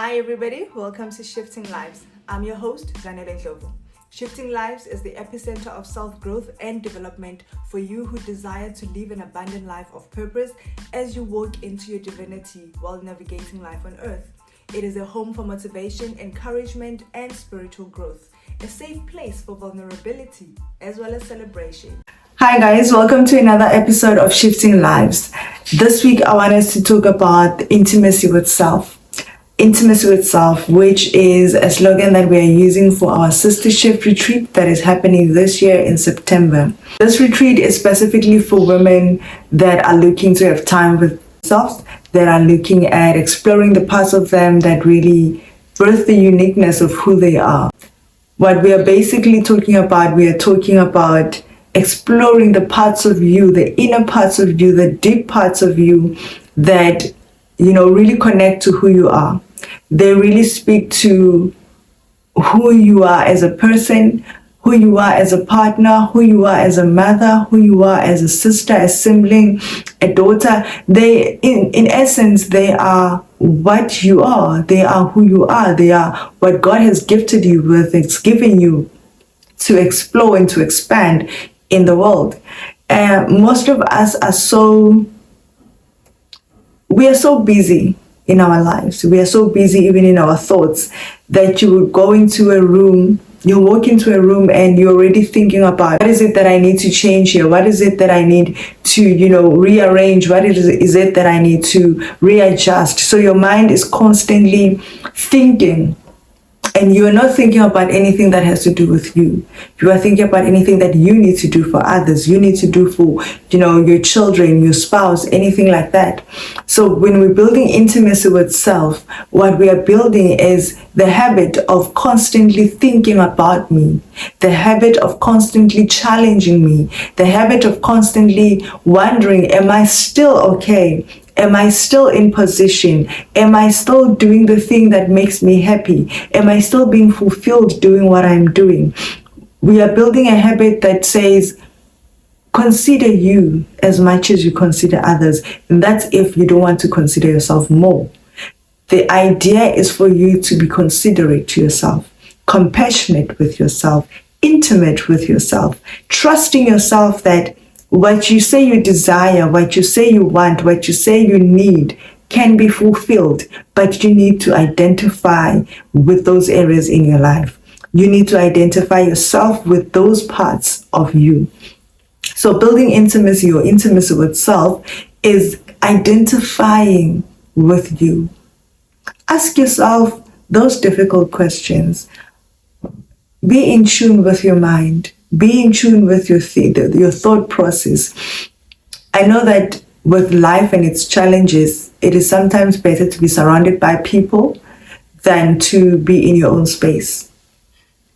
Hi everybody, welcome to Shifting Lives. I'm your host, Zanele Ndlovu. Shifting Lives is the epicenter of self-growth and development for you who desire to live an abundant life of purpose as you walk into your divinity while navigating life on earth. It is a home for motivation, encouragement, and spiritual growth. A safe place for vulnerability as well as celebration. Hi guys, welcome to another episode of Shifting Lives. This week I want us to talk about intimacy with self. Intimacy with self, which is a slogan that we are using for our Sister Shift retreat that is happening this year in September. This retreat is specifically for women that are looking to have time with themselves, that are looking at exploring the parts of them that really birth the uniqueness of who they are. What we are basically talking about, we are talking about exploring the parts of you, the inner parts of you, the deep parts of you that, really connect to who you are. They really speak to who you are as a person, who you are as a partner, who you are as a mother, who you are as a sister, a sibling, a daughter. They, in essence, they are what you are. They are who you are. They are what God has gifted you with. It's given you to explore and to expand in the world. Most of us are so busy in our lives. We are so busy even in our thoughts that you would go into a room, you walk into a room and you're already thinking about what is it that I need to change here? What is it that I need to, rearrange? What is it that I need to readjust? So your mind is constantly thinking. And you're not thinking about anything that has to do with you. You are thinking about anything that you need to do for others. You need to do for, your children, your spouse, anything like that. So when we're building intimacy with self, what we are building is the habit of constantly thinking about me, the habit of constantly challenging me, the habit of constantly wondering, am I still okay? Am I still in position? Am I still doing the thing that makes me happy? Am I still being fulfilled doing what I'm doing? We are building a habit that says, consider you as much as you consider others. And that's if you don't want to consider yourself more. The idea is for you to be considerate to yourself, compassionate with yourself, intimate with yourself, trusting yourself that what you say you desire, what you say you want, what you say you need can be fulfilled, but you need to identify with those areas in your life. You need to identify yourself with those parts of you. So building intimacy or intimacy with self is identifying with you. Ask yourself those difficult questions. Be in tune with your mind. Be in tune with your thought process. I know that with life and its challenges, it is sometimes better to be surrounded by people than to be in your own space.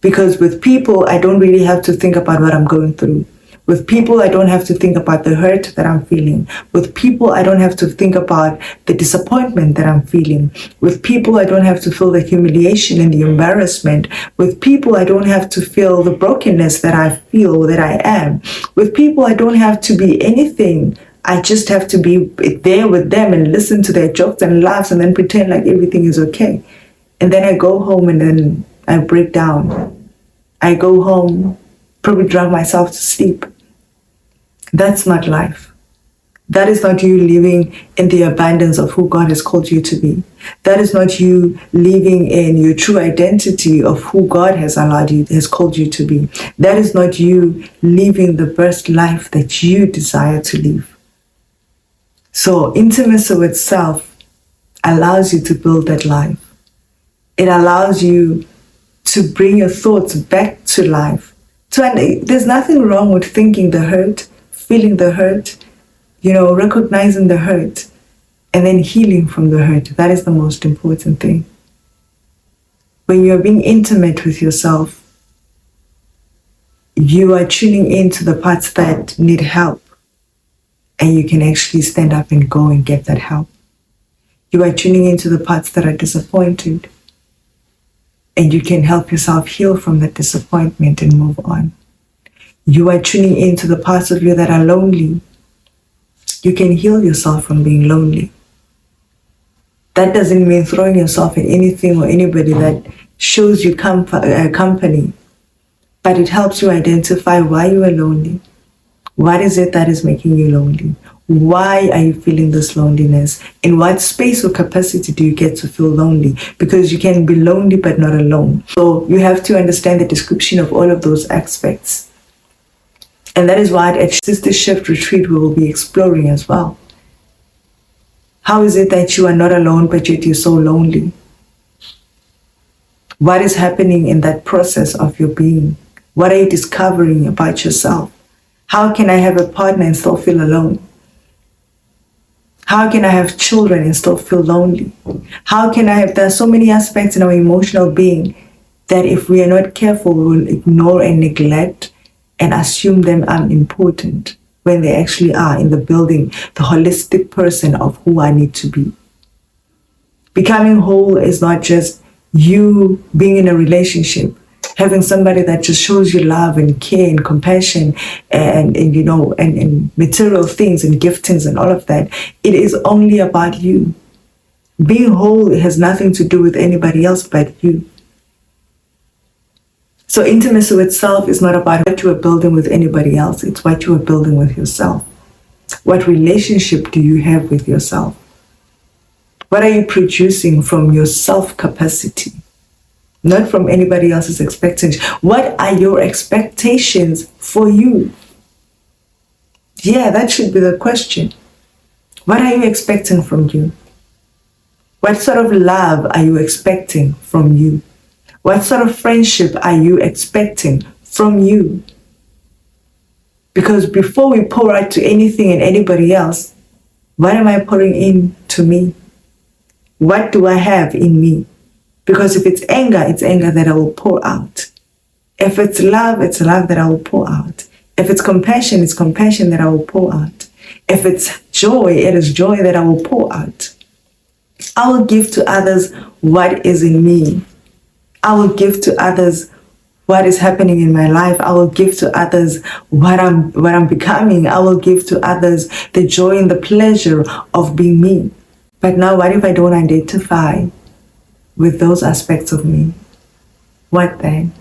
Because with people, I don't really have to think about what I'm going through. With people, I don't have to think about the hurt that I'm feeling. With people, I don't have to think about the disappointment that I'm feeling. With people, I don't have to feel the humiliation and the embarrassment. With people, I don't have to feel the brokenness that I feel, that I am. With people, I don't have to be anything. I just have to be there with them and listen to their jokes and laughs and then pretend like everything is okay. And then I go home and then I break down. I go home, probably drag myself to sleep. That's not life. That is not you living in the abundance of who God has called you to be. That is not you living in your true identity of who God has called you to be. That is not you living the best life that you desire to live. So intimacy with self allows you to build that life. It allows you to bring your thoughts back to life. There's nothing wrong with thinking the hurt, feeling the hurt, recognizing the hurt, and then healing from the hurt. That is the most important thing. When you're being intimate with yourself, you are tuning into the parts that need help, and you can actually stand up and go and get that help. You are tuning into the parts that are disappointed, and you can help yourself heal from that disappointment and move on. You are tuning into the parts of you that are lonely. You can heal yourself from being lonely. That doesn't mean throwing yourself at anything or anybody that shows you company, but it helps you identify why you are lonely. What is it that is making you lonely? Why are you feeling this loneliness? In what space or capacity do you get to feel lonely? Because you can be lonely but not alone. So you have to understand the description of all of those aspects. And that is why at Sister Shift Retreat we will be exploring as well. How is it that you are not alone but yet you're so lonely? What is happening in that process of your being? What are you discovering about yourself? How can I have a partner and still feel alone? How can I have children and still feel lonely? There are so many aspects in our emotional being that if we are not careful, we will ignore and neglect and assume them unimportant when they actually are in the building, the holistic person of who I need to be. Becoming whole is not just you being in a relationship, having somebody that just shows you love and care and compassion and material things and giftings and all of that. It is only about you. Being whole has nothing to do with anybody else but you. So intimacy with self is not about what you are building with anybody else. It's what you are building with yourself. What relationship do you have with yourself? What are you producing from your self-capacity? Not from anybody else's expectations. What are your expectations for you? Yeah, that should be the question. What are you expecting from you? What sort of love are you expecting from you? What sort of friendship are you expecting from you? Because before we pour out to anything and anybody else, what am I pouring in to me? What do I have in me? Because if it's anger that I will pour out. If it's love that I will pour out. If it's compassion that I will pour out. If it's joy, it is joy that I will pour out. I will give to others what is in me. I will give to others what is happening in my life. I will give to others what I'm becoming. I will give to others the joy and the pleasure of being me. But now what if I don't identify with those aspects of me? What then?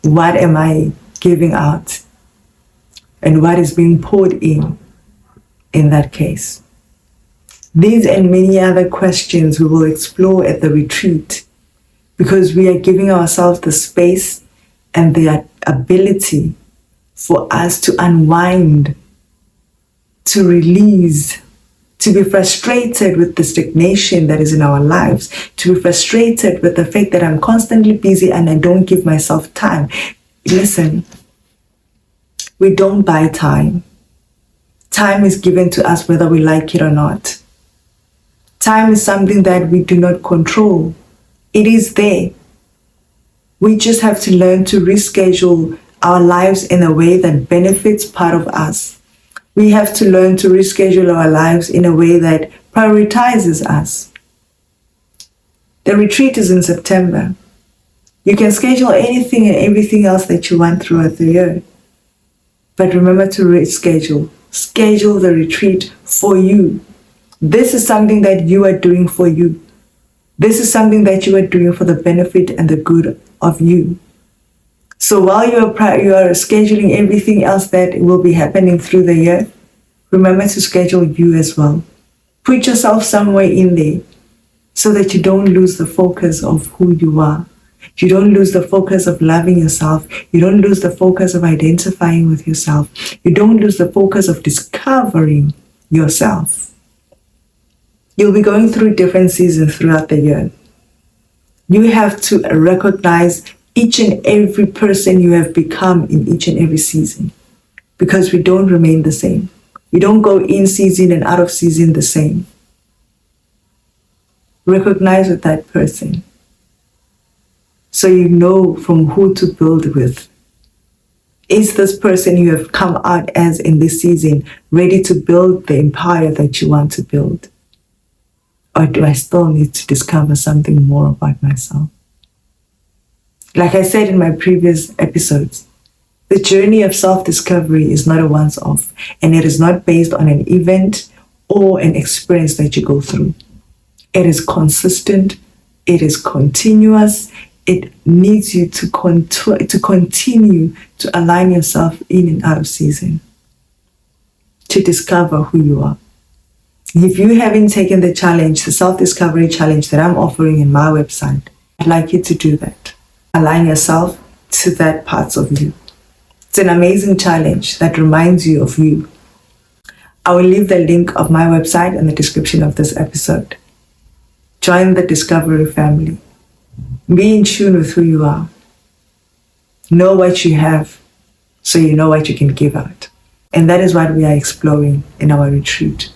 What am I giving out? And what is being poured in that case? These and many other questions we will explore at the retreat, because we are giving ourselves the space and the ability for us to unwind, to release, to be frustrated with the stagnation that is in our lives, to be frustrated with the fact that I'm constantly busy and I don't give myself time. Listen, we don't buy time. Time is given to us whether we like it or not. Time is something that we do not control. It is there. We just have to learn to reschedule our lives in a way that benefits part of us. We have to learn to reschedule our lives in a way that prioritizes us. The retreat is in September. You can schedule anything and everything else that you want throughout the year. But remember to reschedule. Schedule the retreat for you. This is something that you are doing for you. This is something that you are doing for the benefit and the good of you. So while you are scheduling everything else that will be happening through the year, remember to schedule you as well. Put yourself somewhere in there so that you don't lose the focus of who you are. You don't lose the focus of loving yourself. You don't lose the focus of identifying with yourself. You don't lose the focus of discovering yourself. You'll be going through different seasons throughout the year. You have to recognize each and every person you have become in each and every season, because we don't remain the same. We don't go in season and out of season the same. Recognize with that person so you know from who to build with. Is this person you have come out as in this season ready to build the empire that you want to build? Or do I still need to discover something more about myself? Like I said in my previous episodes, the journey of self-discovery is not a once-off, and it is not based on an event or an experience that you go through. It is consistent. It is continuous. It needs you to continue to align yourself in and out of season, to discover who you are. If you haven't taken the challenge, the self-discovery challenge that I'm offering in my website, I'd like you to do that. Align yourself to that parts of you. It's an amazing challenge that reminds you of you. I will leave the link of my website in the description of this episode. Join the Discovery family. Be in tune with who you are. Know what you have so you know what you can give out. And that is what we are exploring in our retreat.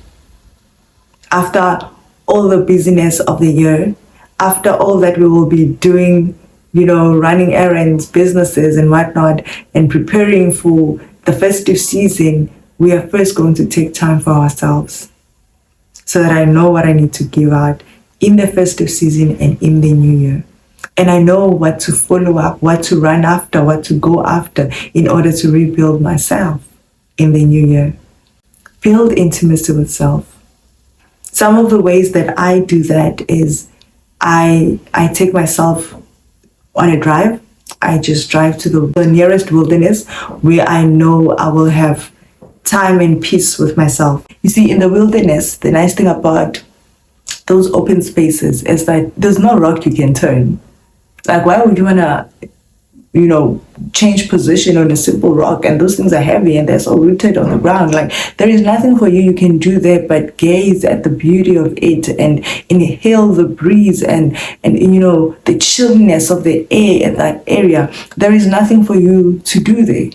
After all the busyness of the year, after all that we will be doing, running errands, businesses and whatnot, and preparing for the festive season, we are first going to take time for ourselves so that I know what I need to give out in the festive season and in the new year. And I know what to follow up, what to run after, what to go after in order to rebuild myself in the new year. Build intimacy with self. Some of the ways that I do that is I take myself on a drive. I just drive to the nearest wilderness where I know I will have time and peace with myself. You see, in the wilderness, the nice thing about those open spaces is that there's no rock you can turn. Like, why would you want to, change position on a simple rock? And those things are heavy and they're so rooted on the ground. Like, there is nothing for you can do there but gaze at the beauty of it and inhale the breeze and the chilliness of the air in that area. There is nothing for you to do there.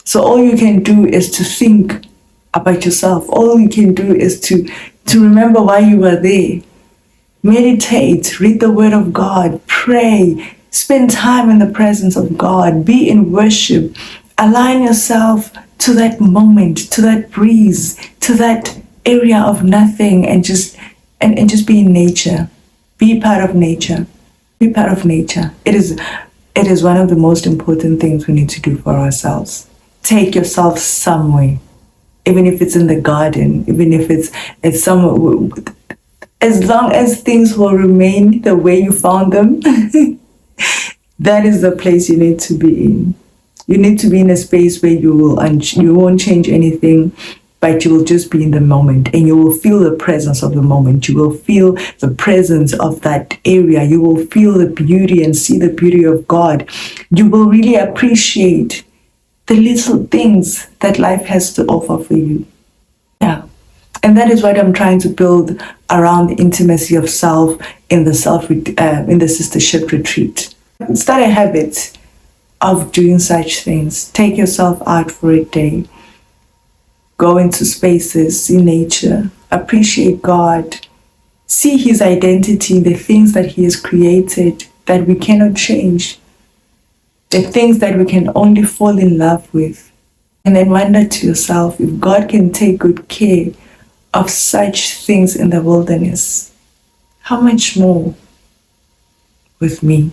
So all you can do is to think about yourself. All you can do is to remember why you were there. Meditate, read the word of God, pray, spend time in the presence of God, be in worship, align yourself to that moment, to that breeze, to that area of nothing, and just be in nature. Be part of nature. Be part of nature. It is one of the most important things we need to do for ourselves. Take yourself somewhere, even if it's in the garden, even if it's somewhere. As long as things will remain the way you found them, that is the place you need to be in. You need to be in a space where you won't change anything, but you will just be in the moment and you will feel the presence of the moment. You will feel the presence of that area. You will feel the beauty and see the beauty of God. You will really appreciate the little things that life has to offer for you. Yeah. And that is what I'm trying to build around the intimacy of self in the sistership retreat. Start a habit of doing such things. Take yourself out for a day. Go into spaces, see nature, appreciate God, see His identity, the things that He has created that we cannot change, the things that we can only fall in love with. And then wonder to yourself, if God can take good care of such things in the wilderness, how much more with me?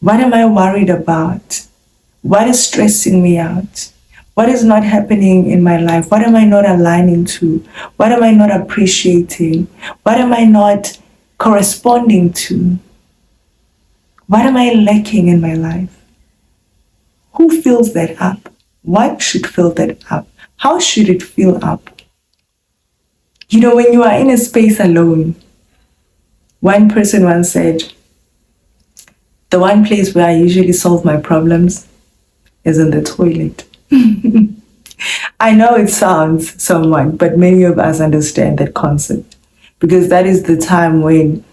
What am I worried about? What is stressing me out? What is not happening in my life? What am I not aligning to? What am I not appreciating? What am I not corresponding to? What am I lacking in my life? Who fills that up? What should fill that up? How should it fill up? When you are in a space alone, one person once said, the one place where I usually solve my problems is in the toilet. I know it sounds somewhat, but many of us understand that concept because that is the time when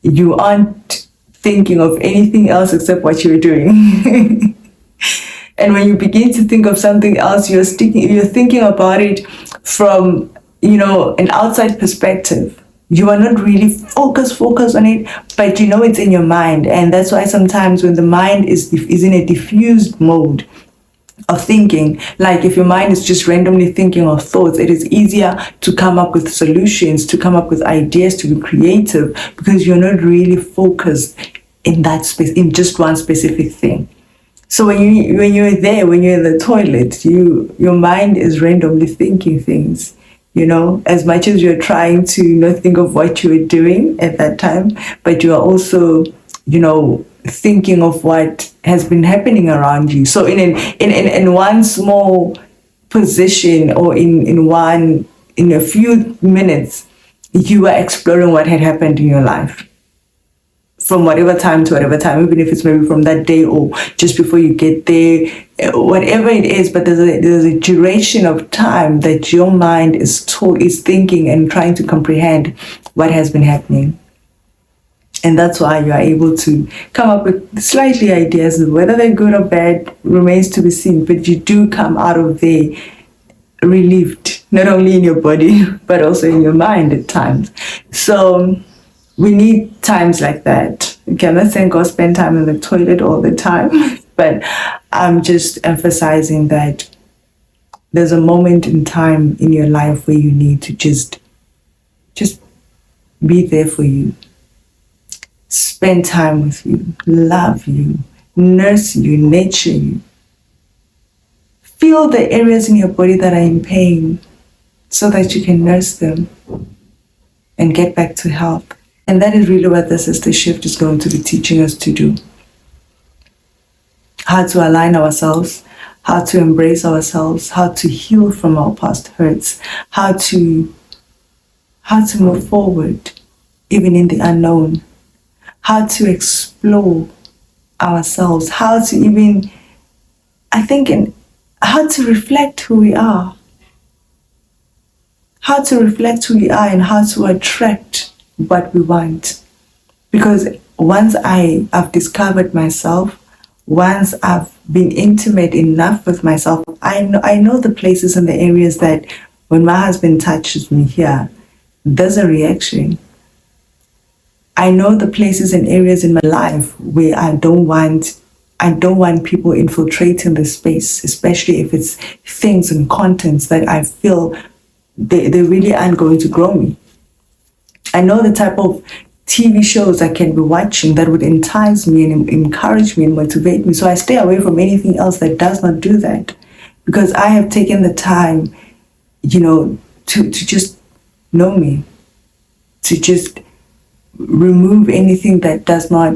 you aren't thinking of anything else except what you're doing. And when you begin to think of something else, you're thinking about it from an outside perspective. You are not really focused on it, but it's in your mind. And that's why sometimes when the mind is in a diffused mode of thinking, like if your mind is just randomly thinking of thoughts, it is easier to come up with solutions, to come up with ideas, to be creative, because you're not really focused in that space, in just one specific thing. So when you're in the toilet, your mind is randomly thinking things. as much as you're trying to not think of what you were doing at that time, but you are also, thinking of what has been happening around you. So in one small position, or in a few minutes, you are exploring what had happened in your life. From whatever time to whatever time, even if it's maybe from that day or just before you get there, whatever it is, but there's a duration of time that your mind is thinking and trying to comprehend what has been happening. And that's why you are able to come up with slightly ideas. Whether they're good or bad remains to be seen, but you do come out of there relieved, not only in your body, but also in your mind at times. So we need times like that. Okay, I'm not saying go spend time in the toilet all the time, but I'm just emphasizing that there's a moment in time in your life where you need to just be there for you. Spend time with you, love you, nurse you, nurture you. Feel the areas in your body that are in pain so that you can nurse them and get back to health. And that is really what the Sister Shift is going to be teaching us to do. How to align ourselves, how to embrace ourselves, how to heal from our past hurts, how to move forward, even in the unknown, how to explore ourselves, how to even, how to reflect who we are, and how to attract what we want. Because once I've discovered myself, once I've been intimate enough with myself, I know the places and the areas that when my husband touches me here, there's a reaction. I know the places and areas in my life where I don't want people infiltrating the space, especially if it's things and contents that I feel they really aren't going to grow me. I know the type of TV shows I can be watching that would entice me and encourage me and motivate me. So I stay away from anything else that does not do that, because I have taken the time, to just know me, to just remove anything that does not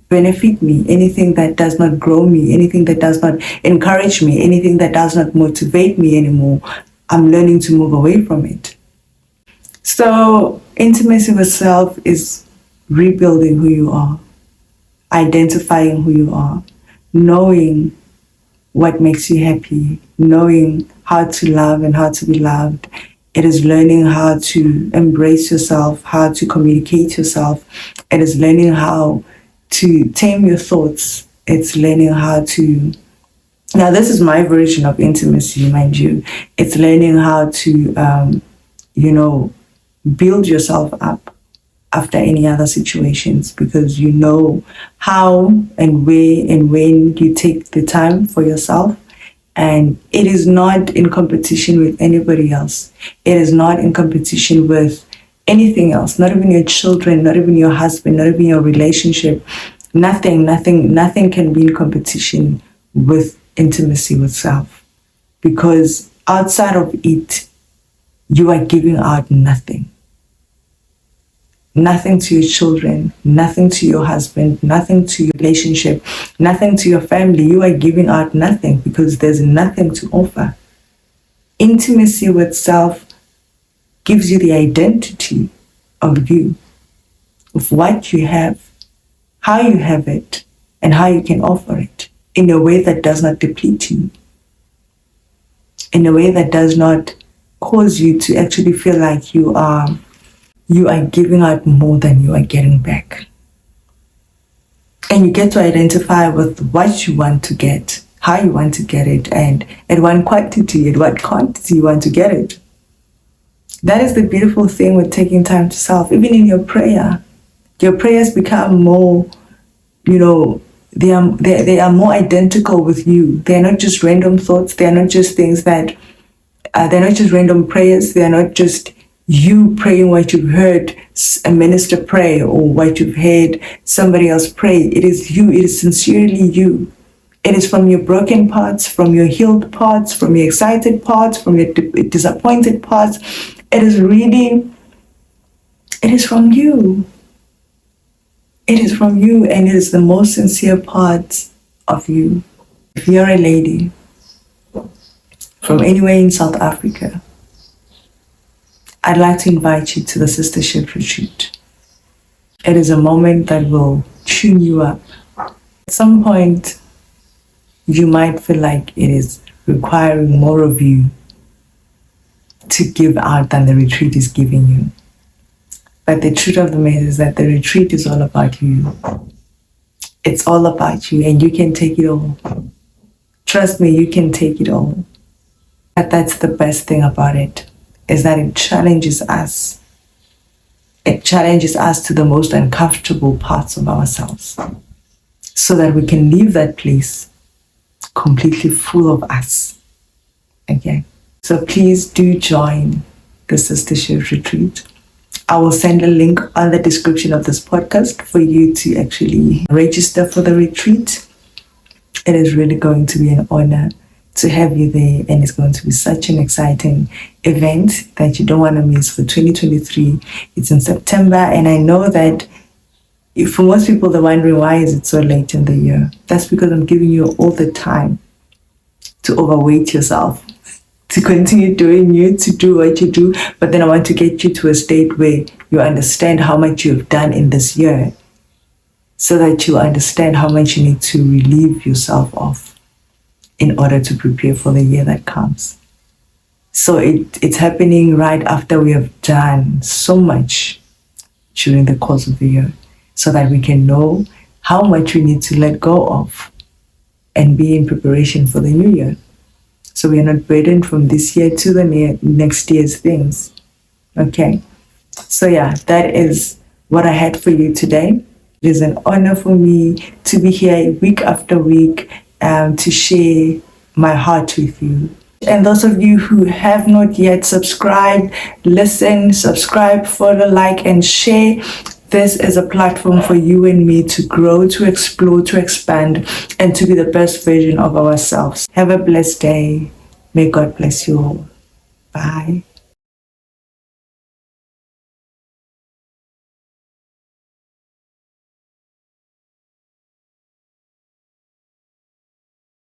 benefit me, anything that does not grow me, anything that does not encourage me, anything that does not motivate me anymore. I'm learning to move away from it. So intimacy with self is rebuilding who you are, identifying who you are, knowing what makes you happy, knowing how to love and how to be loved. It is learning how to embrace yourself, how to communicate yourself. It is learning how to tame your thoughts. It's learning how to, now this is my version of intimacy, mind you. It's learning how to, build yourself up after any other situations, because you know how and where and when you take the time for yourself. And it is not in competition with anybody else. It is not in competition with anything else, not even your children, not even your husband, not even your relationship. Nothing can be in competition with intimacy with self. Because outside of it, you are giving out nothing. Nothing to your children, nothing to your husband, nothing to your relationship, nothing to your family. You are giving out nothing because there's nothing to offer. Intimacy with self gives you the identity of you, of what you have, how you have it, and how you can offer it in a way that does not deplete you, in a way that does not cause you to actually feel like you are giving out more than you are getting back. And you get to identify with what you want to get, how you want to get it, and at what quantity you want to get it. That is the beautiful thing with taking time to self. Even in your prayers become more, they are more identical with you. They are not just random thoughts. They are not just things that, they're not just random prayers. They are not just you praying what you've heard a minister pray or what you've heard somebody else pray. It is you. It is sincerely you. It is from your broken parts, from your healed parts, from your excited parts, from your disappointed parts. It is from you. It is from you, and it is the most sincere part of you. If you're a lady from anywhere in South Africa, I'd like to invite you to the Sistership Retreat. It is a moment that will tune you up. At some point, you might feel like it is requiring more of you to give out than the retreat is giving you. But the truth of the matter is that the retreat is all about you. It's all about you, and you can take it all. Trust me, you can take it all. But that's the best thing about it, is that it challenges us. It challenges us to the most uncomfortable parts of ourselves, so that we can leave that place completely full of us. Okay? So please do join the Sistership Retreat. I will send a link on the description of this podcast for you to actually register for the retreat. It is really going to be an honor to have you there, and it's going to be such an exciting event that you don't want to miss for 2023. It's in September, and I know that for most people, they're wondering why is it so late in the year. That's because I'm giving you all the time to overweight yourself, to continue doing you, to do what you do. But then I want to get you to a state where you understand how much you've done in this year, so that you understand how much you need to relieve yourself of in order to prepare for the year that comes. So it's happening right after we have done so much during the course of the year, so that we can know how much we need to let go of and be in preparation for the new year. So we are not burdened from this year to the next year's things. Okay? So yeah, that is what I had for you today. It is an honor for me to be here week after week to share my heart with you. And those of you who have not yet subscribed, listen, subscribe, follow, like, and share. This is a platform for you and me to grow, to explore, to expand, and to be the best version of ourselves. Have a blessed day. May God bless you all. Bye.